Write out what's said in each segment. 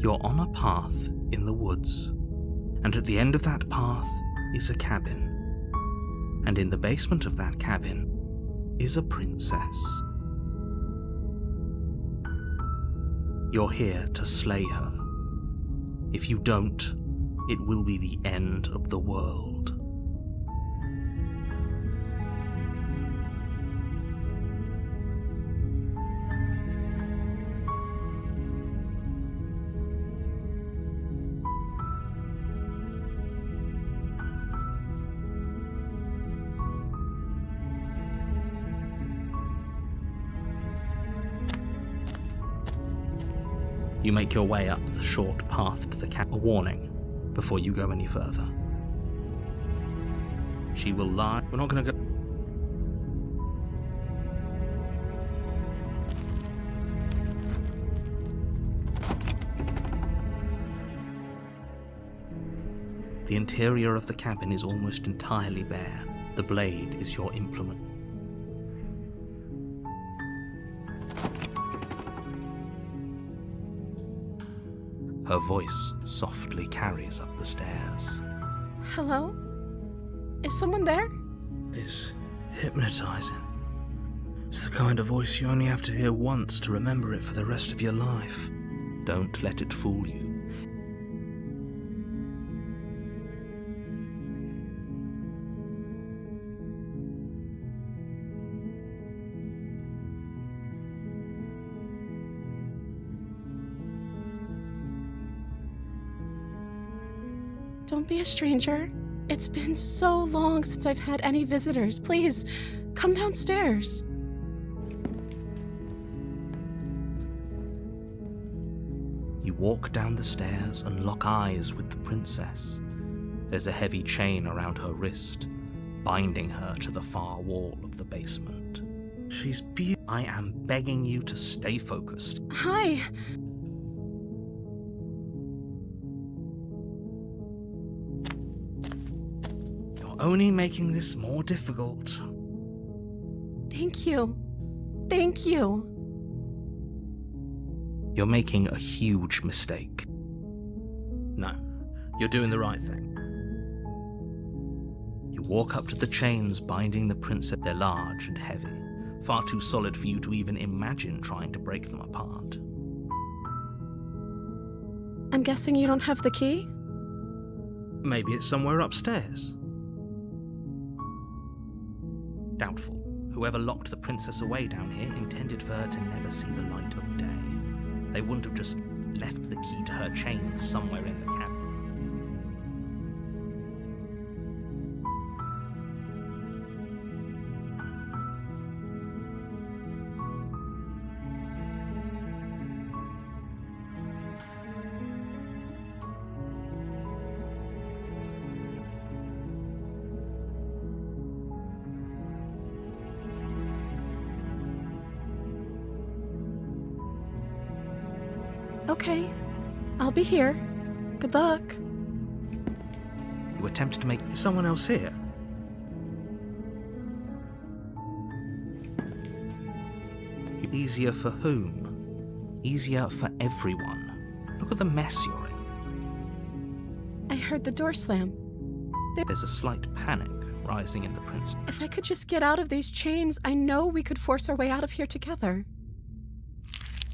You're on a path in the woods, and at the end of that path is a cabin. And in the basement of that cabin is a princess. You're here to slay her. If you don't, it will be the end of the world. You make your way up the short path to the cabin. A warning before you go any further. She will lie. We're not going to go. The interior of the cabin is almost entirely bare. The blade is your implement. Her voice softly carries up the stairs. Hello? Is someone there? It's hypnotizing. It's the kind of voice you only have to hear once to remember it for the rest of your life. Don't let it fool you. Don't be a stranger. It's been so long since I've had any visitors. Please, come downstairs. You walk down the stairs and lock eyes with the princess. There's a heavy chain around her wrist, binding her to the far wall of the basement. She's beautiful. I am begging you to stay focused. Hi. Only making this more difficult. Thank you. Thank you. You're making a huge mistake. No, you're doing the right thing. You walk up to the chains binding the princess. They're large and heavy, far too solid for you to even imagine trying to break them apart. I'm guessing you don't have the key? Maybe it's somewhere upstairs. Doubtful. Whoever locked the princess away down here intended for her to never see the light of day. They wouldn't have just left the key to her chains somewhere in the cabin. Okay, I'll be here. Good luck. You attempted to make someone else here. Easier for whom? Easier for everyone. Look at the mess you're in. I heard the door slam. There's a slight panic rising in the princess. If I could just get out of these chains, I know we could force our way out of here together.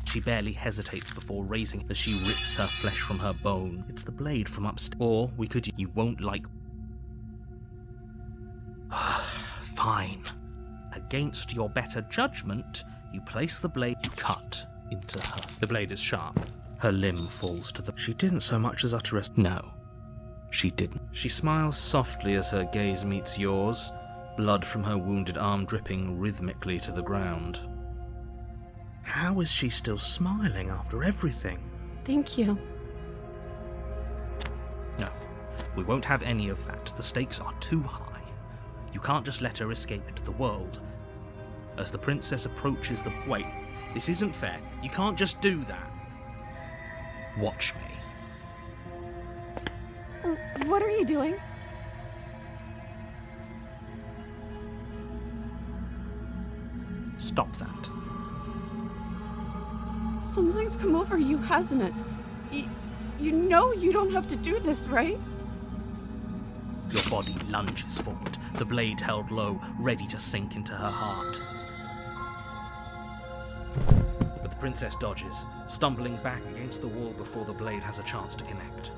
She barely hesitates before raising as she rips her flesh from her bone. It's the blade from upstairs. Or we could... You won't like... Fine. Against your better judgment, you place the blade, you cut into her. The blade is sharp. Her limb falls to the... She didn't so much as utter a... No, she didn't. She smiles softly as her gaze meets yours, blood from her wounded arm dripping rhythmically to the ground. How is she still smiling after everything? Thank you. No, we won't have any of that. The stakes are too high. You can't just let her escape into the world. As the princess approaches the... Wait, this isn't fair. You can't just do that. Watch me. What are you doing? Stop that. Something's come over you, hasn't it? You know you don't have to do this, right? Your body lunges forward, the blade held low, ready to sink into her heart. But the princess dodges, stumbling back against the wall before the blade has a chance to connect.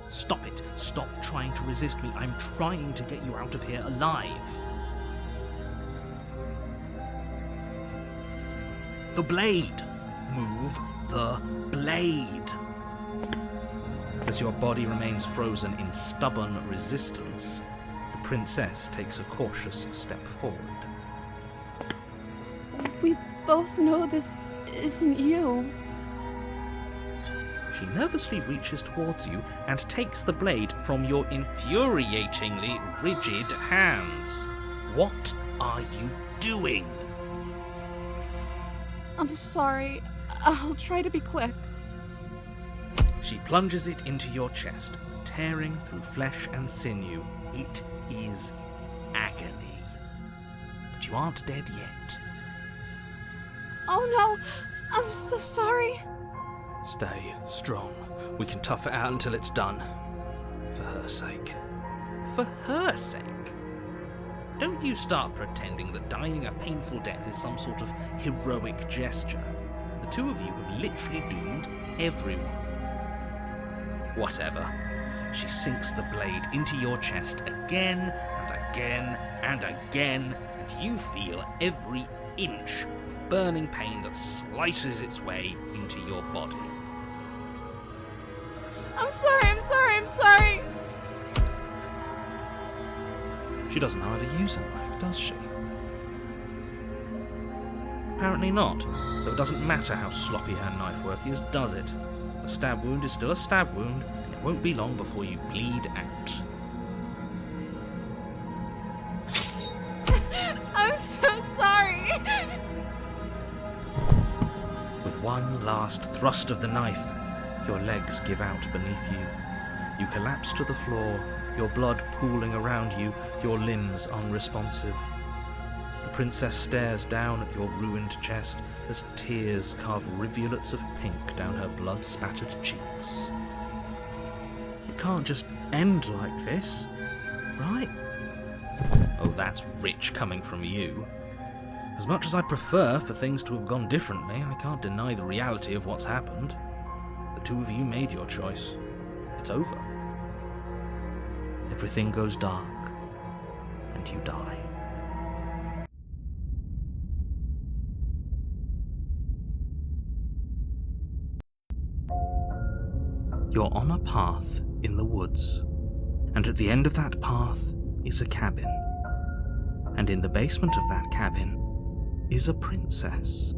Stop it! Stop trying to resist me. I'm trying to get you out of here alive. The blade! Move the blade! As your body remains frozen in stubborn resistance, the princess takes a cautious step forward. We both know this isn't you. She nervously reaches towards you and takes the blade from your infuriatingly rigid hands. What are you doing? I'm sorry. I'll try to be quick. She plunges it into your chest, tearing through flesh and sinew. It is agony. But you aren't dead yet. Oh no! I'm so sorry. Stay strong. We can tough it out until it's done. For her sake. For her sake? Don't you start pretending that dying a painful death is some sort of heroic gesture. The two of you have literally doomed everyone. Whatever. She sinks the blade into your chest again and again and again, and you feel every inch of burning pain that slices its way into your body. I'm sorry. She doesn't know how to use a knife, does she? Apparently not, though it doesn't matter how sloppy her knife work is, does it? A stab wound is still a stab wound, and it won't be long before you bleed out. I'm so sorry. With one last thrust of the knife, your legs give out beneath you. You collapse to the floor, your blood pooling around you, your limbs unresponsive. The princess stares down at your ruined chest as tears carve rivulets of pink down her blood-spattered cheeks. It can't just end like this, right? Oh, that's rich coming from you. As much as I'd prefer for things to have gone differently, I can't deny the reality of what's happened. The two of you made your choice. It's over. Everything goes dark, and you die. You're on a path in the woods, and at the end of that path is a cabin. And in the basement of that cabin is a princess.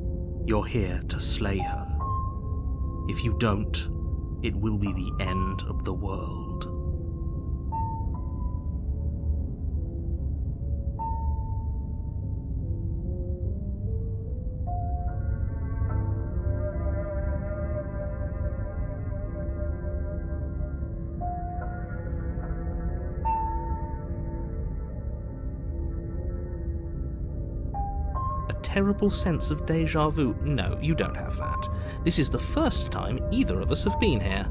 You're here to slay her. If you don't, it will be the end of the world. Terrible sense of deja vu. No, you don't have that. This is the first time either of us have been here.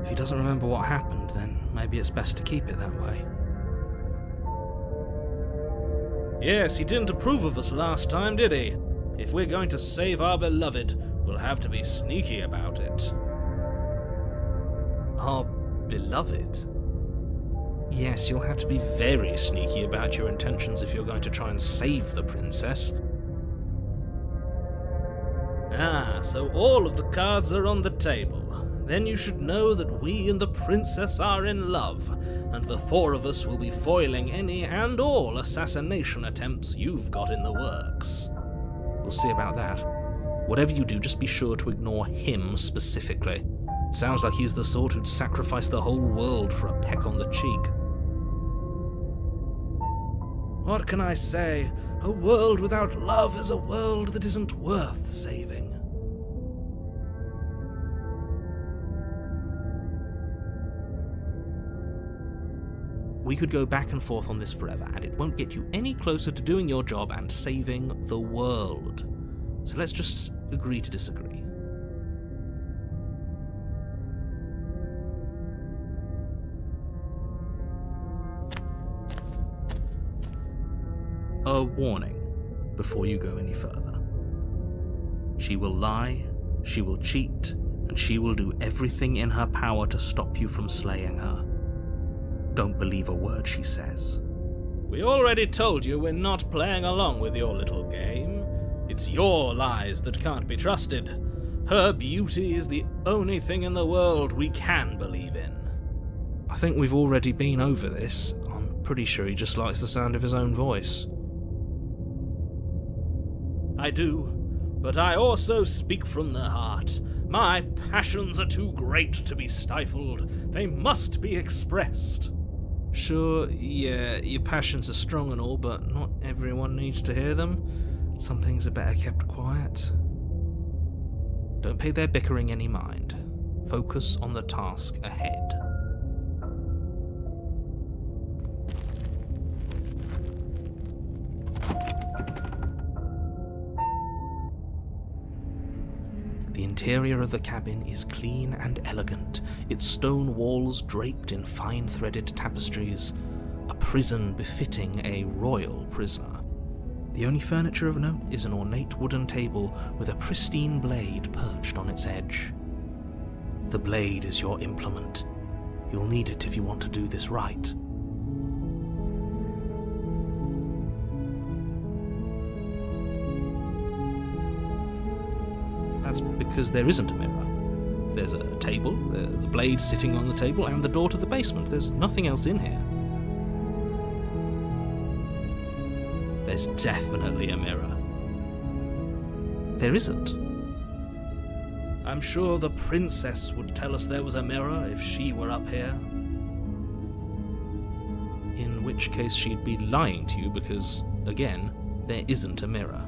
If he doesn't remember what happened, then maybe it's best to keep it that way. Yes, he didn't approve of us last time, did he? If we're going to save our beloved, we'll have to be sneaky about it. Our beloved? Yes, you'll have to be very sneaky about your intentions if you're going to try and save the princess. Ah, so all of the cards are on the table. Then you should know that we and the princess are in love, and the four of us will be foiling any and all assassination attempts you've got in the works. We'll see about that. Whatever you do, just be sure to ignore him specifically. It sounds like he's the sort who'd sacrifice the whole world for a peck on the cheek. What can I say? A world without love is a world that isn't worth saving. We could go back and forth on this forever, and it won't get you any closer to doing your job and saving the world. So let's just agree to disagree. A warning before you go any further. She will lie, she will cheat, and she will do everything in her power to stop you from slaying her. Don't believe a word she says. We already told you we're not playing along with your little game. It's your lies that can't be trusted. Her beauty is the only thing in the world we can believe in. I think we've already been over this. I'm pretty sure he just likes the sound of his own voice. I do, but I also speak from the heart. My passions are too great to be stifled. They must be expressed. Sure, yeah, your passions are strong and all, but not everyone needs to hear them. Some things are better kept quiet. Don't pay their bickering any mind. Focus on the task ahead. The interior of the cabin is clean and elegant, its stone walls draped in fine-threaded tapestries, a prison befitting a royal prisoner. The only furniture of note is an ornate wooden table with a pristine blade perched on its edge. The blade is your implement. You'll need it if you want to do this right. That's because there isn't a mirror. There's a table, the blade sitting on the table, and the door to the basement. There's nothing else in here. There's definitely a mirror. There isn't. I'm sure the princess would tell us there was a mirror if she were up here. In which case she'd be lying to you because, again, there isn't a mirror.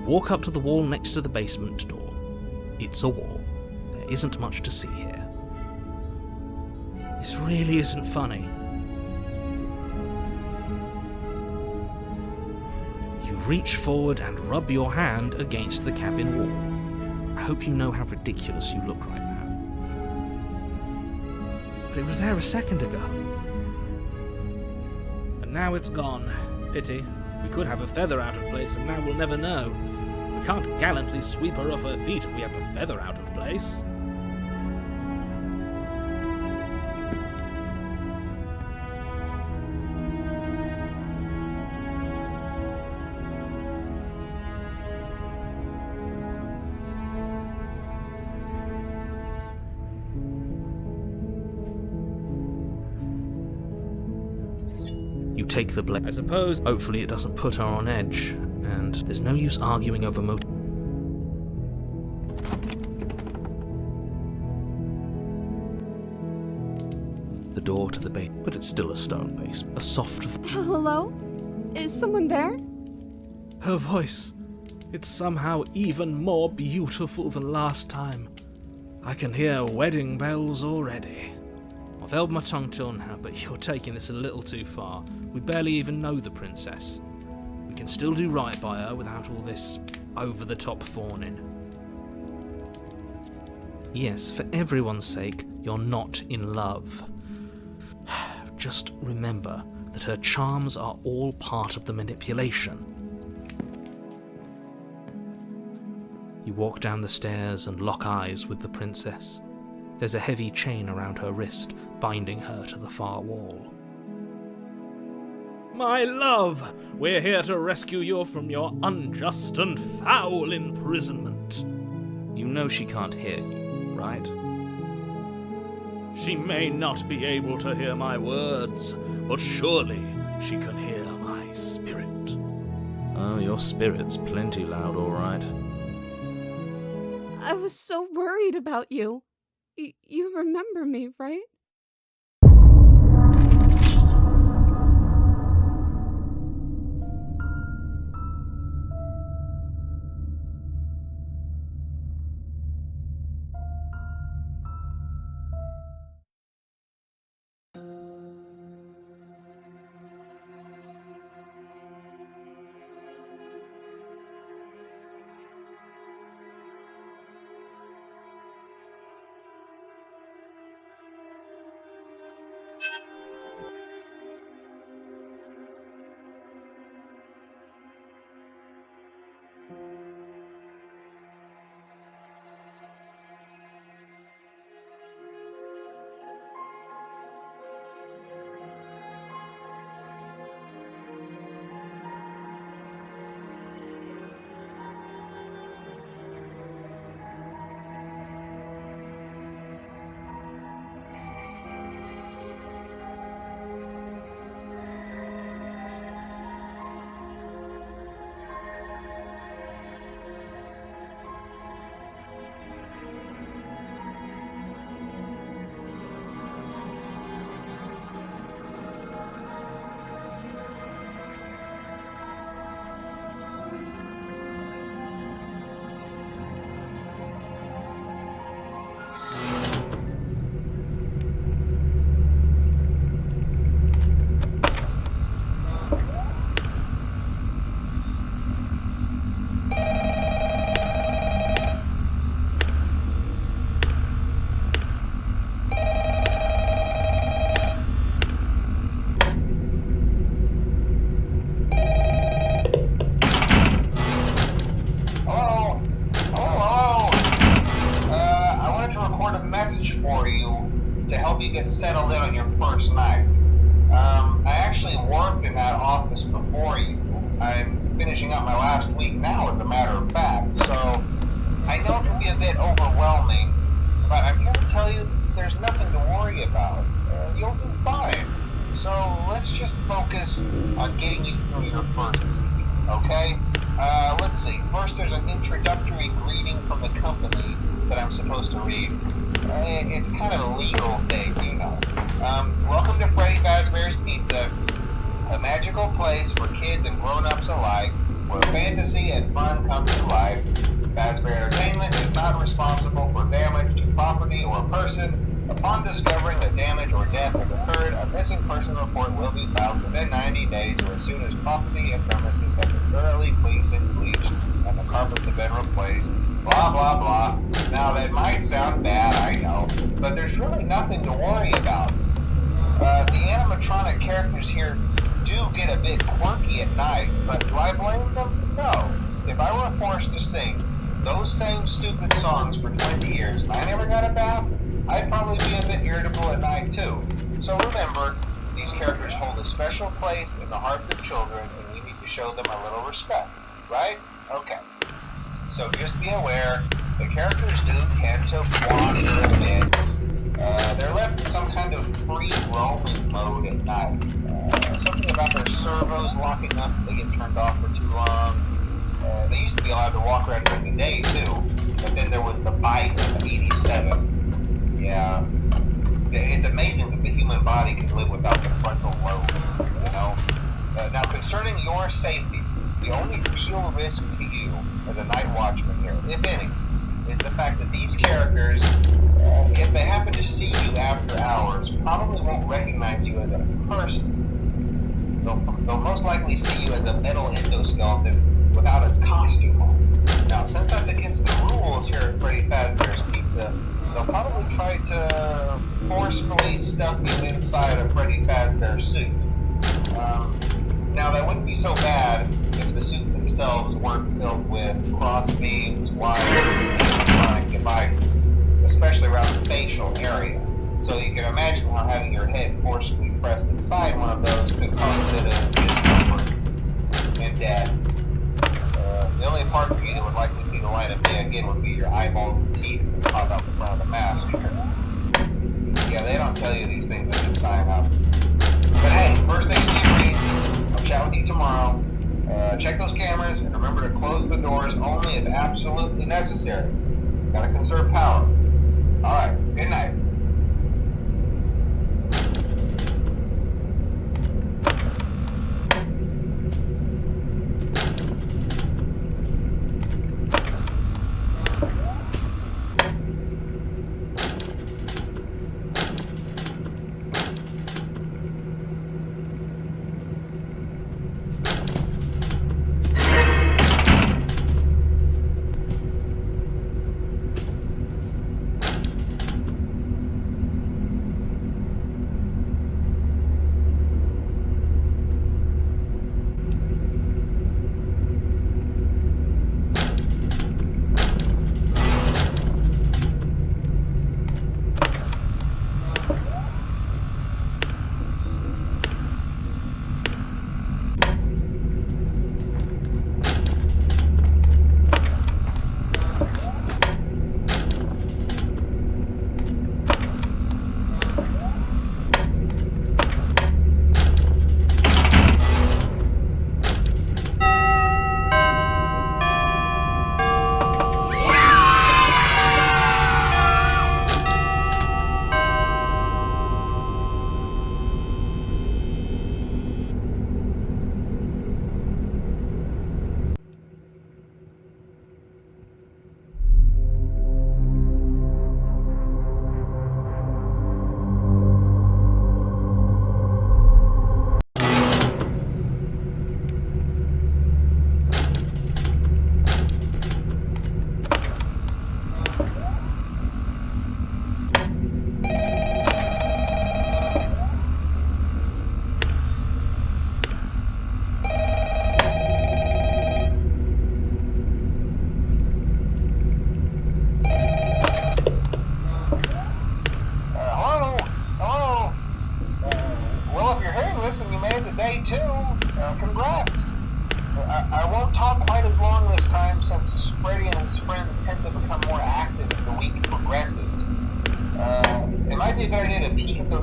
Walk up to the wall next to the basement door. It's a wall. There isn't much to see here. This really isn't funny. You reach forward and rub your hand against the cabin wall. I hope you know how ridiculous you look right now. But it was there a second ago. And now it's gone. Pity. We could have a feather out of place, and now we'll never know. We can't gallantly sweep her off her feet if we have a feather out of place. You take the blade. I suppose. Hopefully it doesn't put her on edge, and there's no use arguing over motive. The door to the base, but it's still a stone base. A soft... Hello? Is someone there? Her voice. It's somehow even more beautiful than last time. I can hear wedding bells already. I've held my tongue till now, but you're taking this a little too far. We barely even know the princess. We can still do right by her without all this over-the-top fawning. Yes, for everyone's sake, you're not in love. Just remember that her charms are all part of the manipulation. You walk down the stairs and lock eyes with the princess. There's a heavy chain around her wrist, binding her to the far wall. My love, we're here to rescue you from your unjust and foul imprisonment. You know she can't hear you, right? She may not be able to hear my words, but surely she can hear my spirit. Oh, your spirit's plenty loud, all right. I was so worried about you. You remember me, right? help you get settled in on your first night. I actually worked in that office before you. I'm finishing up my last week now, as a matter of fact, so I know it can be a bit overwhelming, but I'm here to tell you there's nothing to worry about. You'll do fine. So let's just focus on getting you through your first week, okay? Let's see. First, there's an introductory greeting from the company that I'm supposed to read. It's kind of a legal thing, you know. Welcome to Freddy Fazbear's Pizza, a magical place for kids and grown-ups alike, where fantasy and fun come to life. Fazbear Entertainment is not responsible for damage to property or person. Upon discovering that damage or death has occurred, a missing person report will be filed within 90 days or as soon as property and premises have been thoroughly cleaned and bleached and the carpets have been replaced. Blah, blah, blah. Now, that might sound bad, I know, but there's really nothing to worry about. The animatronic characters here do get a bit quirky at night, but do I blame them? No. If I were forced to sing those same stupid songs for 20 years and I never got a bath, I'd probably be a bit irritable at night too. So remember, these characters hold a special place in the hearts of children and we need to show them a little respect, right? Okay. So just be aware, the characters do tend to wander a bit. They're left in some kind of free roaming mode at night. Something about their servos locking up if they get turned off for too long. They used to be allowed to walk around during the day too, but then there was the bite of 87. Yeah. It's amazing that the human body can live without the frontal lobe, you know? Now, concerning your safety, the only real risk to you as a night watchman here, if any, is the fact that these characters, if they happen to see you after hours, probably won't recognize you as a person. They'll most likely see you as a metal endoskeleton without its costume on. Now, since that's against the rules here at Freddy Fazbear's Pizza, they'll probably try to forcefully stuff you inside a Freddy Fazbear suit. Now, that wouldn't be so bad if the suits themselves weren't filled with cross beams, wires, and electronic devices, especially around the facial area. So you can imagine how having your head forcibly pressed inside one of those could cause a bit of discomfort and death. The only parts of you that would likely see the light of day again would be your eyeballs and teeth that pop out the front of the mask here. Yeah, they don't tell you these things when you sign up. But hey, first things to breeze. I'll chat with you tomorrow. Check those cameras and remember to close the doors only if absolutely necessary. Gotta conserve power. Alright, good night.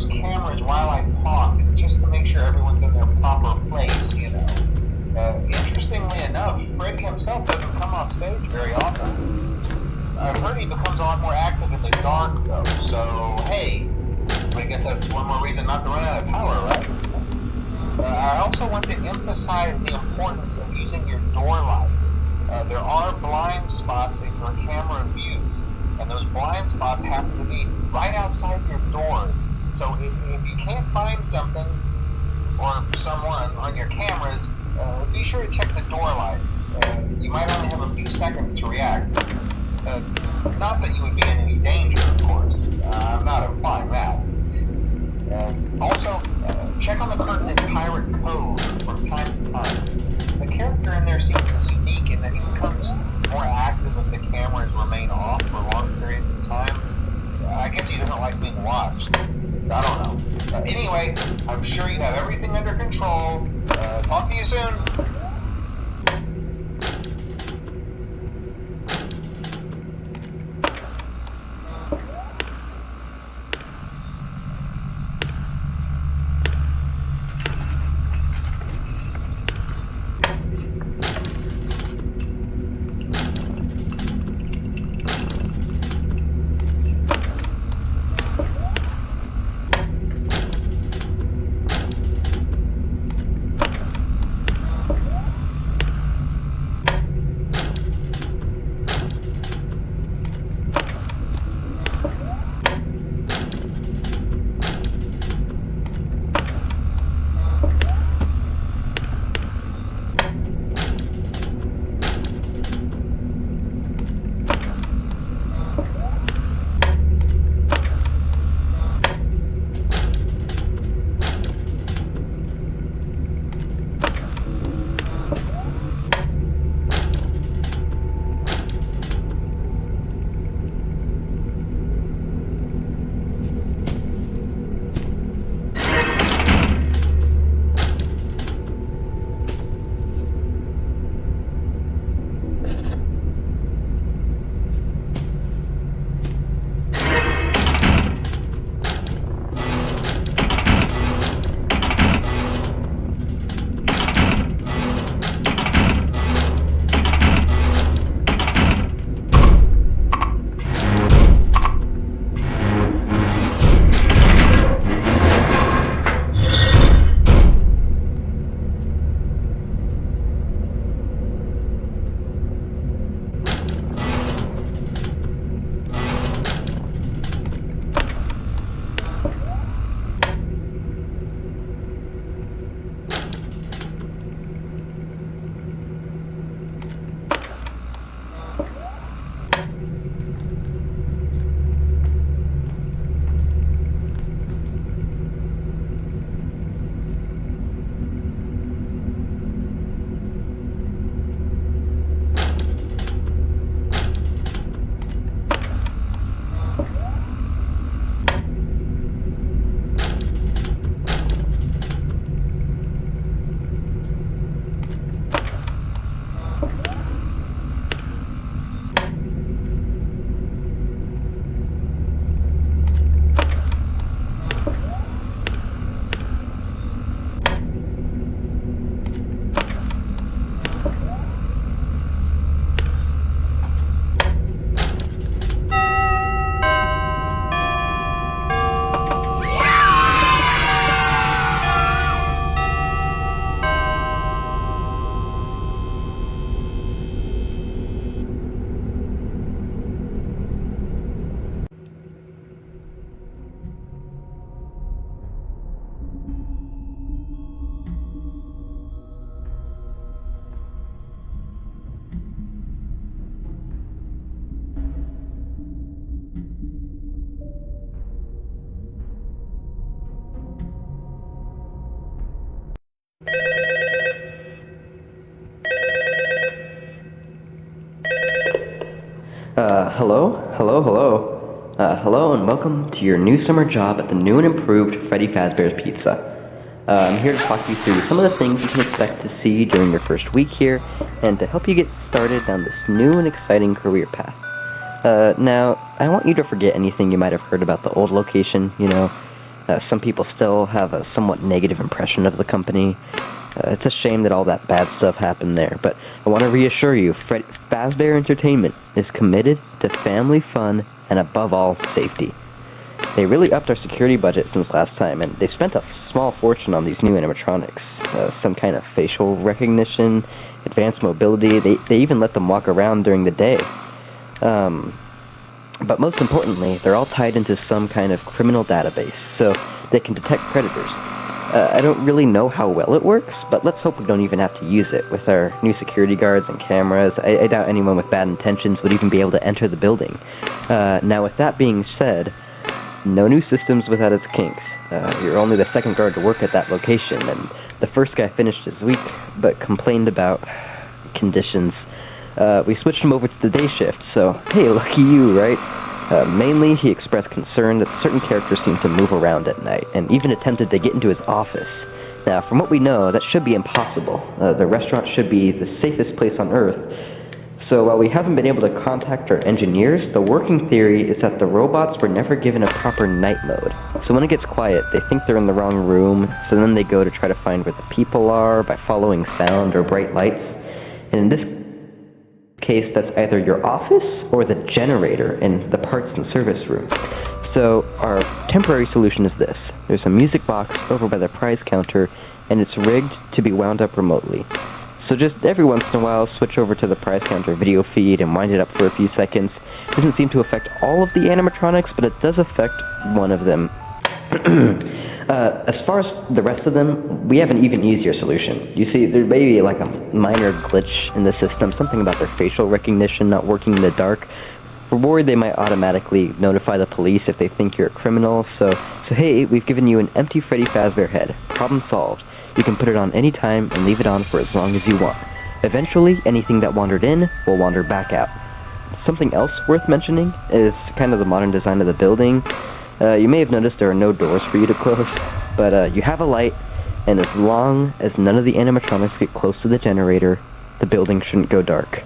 those cameras while I talk, just to make sure everyone's in their proper place, you know. Interestingly enough, Freddy himself doesn't come off stage very often. I've heard he becomes a lot more active in the dark, though, so hey, I guess that's one more reason not to run out of power, right? I also want to emphasize the importance of using your door lights. There are blind spots in your camera views, and those blind spots happen to be right outside your doors. So if you can't find something or someone on your cameras, be sure to check the door light. You might only have a few seconds to react. Not that you would be in any danger, of course. I'm not implying that. Also, check on the curtain in Pirate Cove from time to time. The character in there seems unique in that he becomes more active if the cameras remain off for long periods of time. I guess he doesn't like being watched. I don't know. Anyway, I'm sure you have everything under control. Talk to you soon. Hello and welcome to your new summer job at the new and improved Freddy Fazbear's Pizza. I'm here to talk you through some of the things you can expect to see during your first week here, and to help you get started down this new and exciting career path. Now, I want you to forget anything you might have heard about the old location, Some people still have a somewhat negative impression of the company. It's a shame that all that bad stuff happened there, but I want to reassure you, Fazbear Entertainment is committed to family fun and above all, safety. They really upped our security budget since last time, and they've spent a small fortune on these new animatronics. Some kind of facial recognition, advanced mobility, they even let them walk around during the day. But most importantly, they're all tied into some kind of criminal database, so they can detect predators. I don't really know how well it works, but let's hope we don't even have to use it. With our new security guards and cameras, I doubt anyone with bad intentions would even be able to enter the building. Now with that being said, no new systems without its kinks. You're only the second guard to work at that location, and the first guy finished his week, but complained about conditions. We switched him over to the day shift, so hey, lucky you, right? Mainly, he expressed concern that certain characters seem to move around at night, and even attempted to get into his office. Now, from what we know, that should be impossible. The restaurant should be the safest place on Earth. So while we haven't been able to contact our engineers, the working theory is that the robots were never given a proper night mode. So when it gets quiet, they think they're in the wrong room, so then they go to try to find where the people are by following sound or bright lights. And in this case, that's either your office or the generator in the parts and service room. So our temporary solution is this. There's a music box over by the prize counter, and it's rigged to be wound up remotely. So just every once in a while, switch over to the prize counter video feed and wind it up for a few seconds. It doesn't seem to affect all of the animatronics, but it does affect one of them. As far as the rest of them, we have an even easier solution. You see, there may be like a minor glitch in the system, something about their facial recognition not working in the dark. We're worried they might automatically notify the police if they think you're a criminal, so hey, we've given you an empty Freddy Fazbear head. Problem solved. You can put it on any time and leave it on for as long as you want. Eventually, anything that wandered in will wander back out. Something else worth mentioning is kind of the modern design of the building. You may have noticed there are no doors for you to close, but you have a light, and as long as none of the animatronics get close to the generator, the building shouldn't go dark.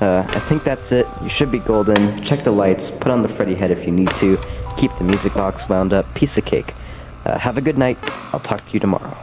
I think that's it. You should be golden. Check the lights, put on the Freddy head if you need to, keep the music box wound up, piece of cake. Have a good night. I'll talk to you tomorrow.